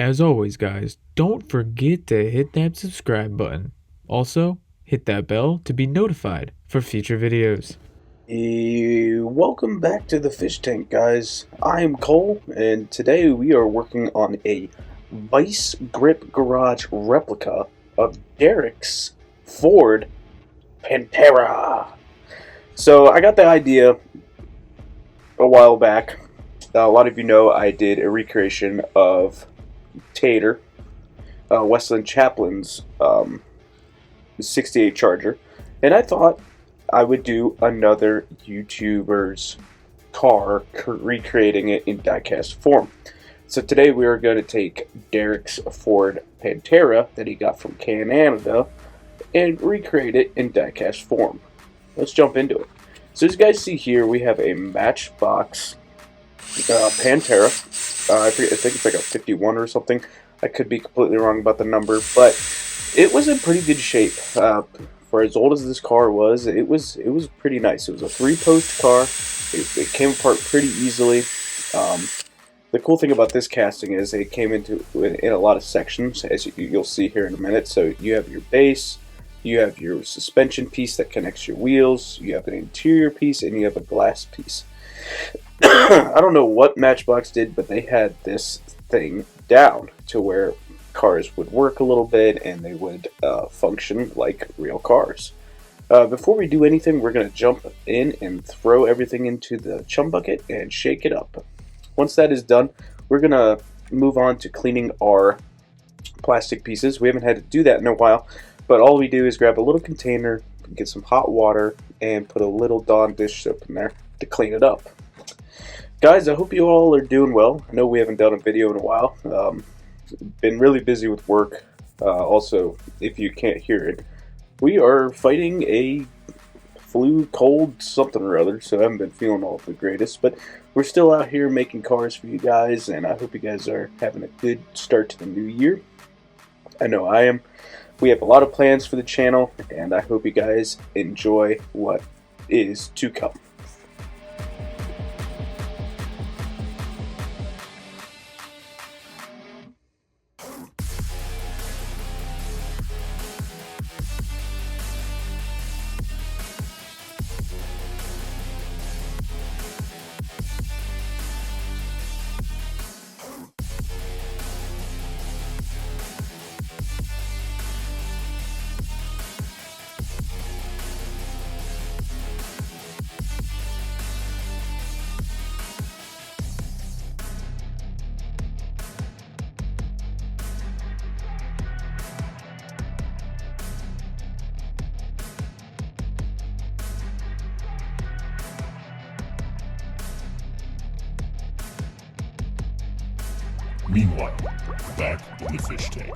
As always, guys, don't forget to hit that subscribe button. Also, hit that bell to be notified for future videos. Welcome back to the fish tank, guys. I am Cole, and today we are working on a Vice Grip Garage replica of Derek's Ford Pantera. So I got the idea a while back. A lot of you know I did a recreation of Tater, Westland Chaplin's 68 Charger, and I thought I would do another YouTuber's car, recreating it in diecast form. So today we are going to take Derek's Ford Pantera that he got from Canada and recreate it in diecast form. Let's jump into it. So as you guys see here, we have a Matchbox Pantera. I think it's like a 51 or something. I could be completely wrong about the number, but it was in pretty good shape. For as old as this car was, it was pretty nice. It was a 3-post car. It came apart pretty easily. The cool thing about this casting is it came in a lot of sections, as you'll see here in a minute. So you have your base, you have your suspension piece that connects your wheels, you have an interior piece, and you have a glass piece. I don't know what Matchbox did, but they had this thing down to where cars would work a little bit and they would function like real cars. Before we do anything, we're going to jump in and throw everything into the chum bucket and shake it up. Once that is done, we're going to move on to cleaning our plastic pieces. We haven't had to do that in a while, but all we do is grab a little container, get some hot water, and put a little Dawn dish soap in there to clean it up. Guys, I hope you all are doing well. I know we haven't done a video in a while. Been really busy with work. Also, if you can't hear it, we are fighting a flu, cold, something or other, so I haven't been feeling all the greatest, but we're still out here making cars for you guys, and I hope you guys are having a good start to the new year. I know I am. We have a lot of plans for the channel, and I hope you guys enjoy what is to come. Meanwhile, back in the fish tank.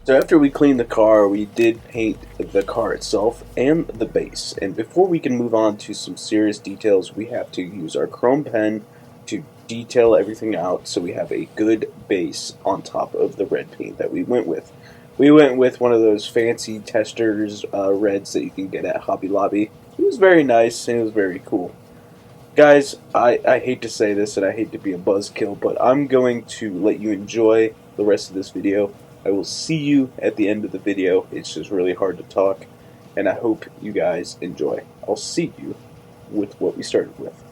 So after we cleaned the car, we did paint the car itself and the base. And before we can move on to some serious details, we have to use our chrome pen to detail everything out so we have a good base on top of the red paint that we went with. We went with one of those fancy testers reds that you can get at Hobby Lobby. It was very nice and it was very cool. Guys, I hate to say this and I hate to be a buzzkill, but I'm going to let you enjoy the rest of this video. I will see you at the end of the video. It's just really hard to talk, and I hope you guys enjoy. I'll see you with what we started with.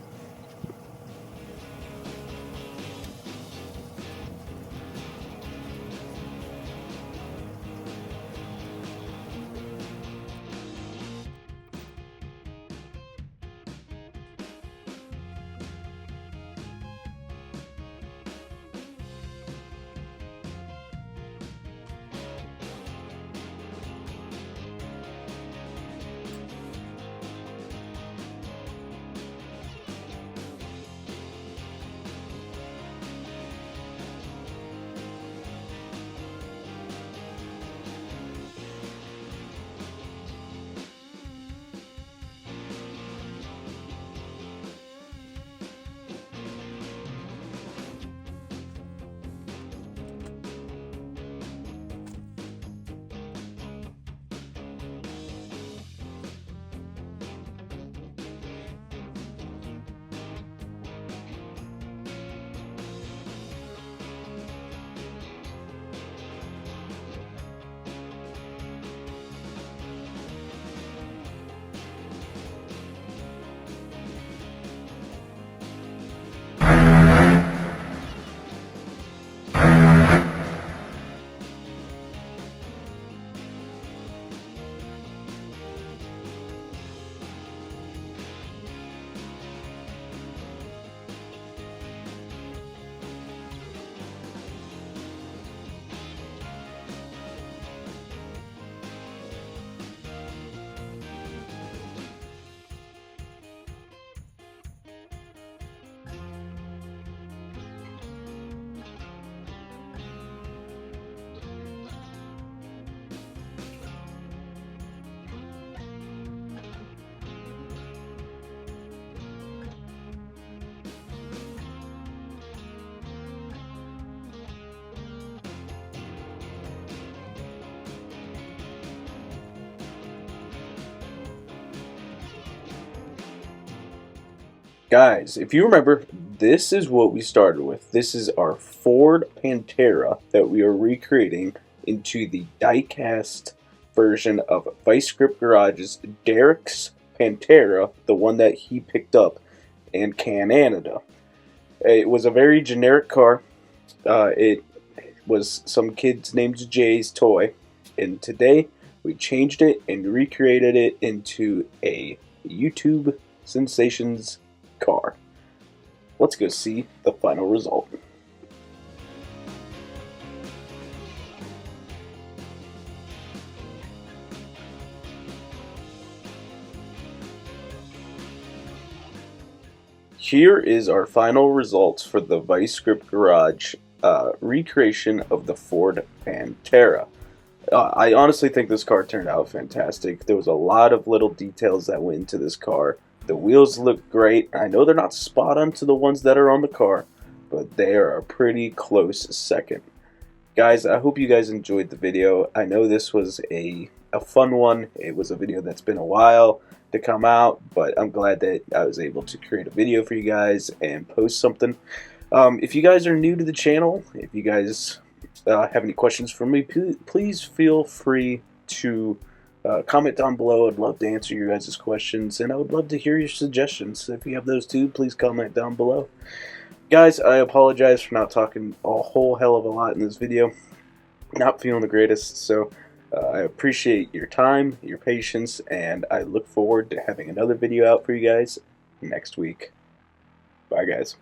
Guys, if you remember, this is what we started with. This is our Ford Pantera that we are recreating into the diecast version of Vice Grip Garage's Derek's Pantera, the one that he picked up in Canada. It was a very generic car. It was some kid's named Jay's toy, and today we changed it and recreated it into a YouTube sensations car. Let's go see the final result. Here is our final results for the Vice Grip Garage recreation of the Ford Pantera. I honestly think this car turned out fantastic. There was a lot of little details that went into this car. The wheels look great. I know they're not spot on to the ones that are on the car, but they are a pretty close second. Guys, I hope you guys enjoyed the video. I know this was a fun one. It was a video that's been a while to come out, but I'm glad that I was able to create a video for you guys and post something. If you guys are new to the channel, if you guys have any questions for me, please feel free to comment down below. I'd love to answer your guys' questions, and I would love to hear your suggestions. If you have those too, please comment down below. Guys, I apologize for not talking a whole hell of a lot in this video. Not feeling the greatest, so I appreciate your time, your patience, and I look forward to having another video out for you guys next week. Bye, guys.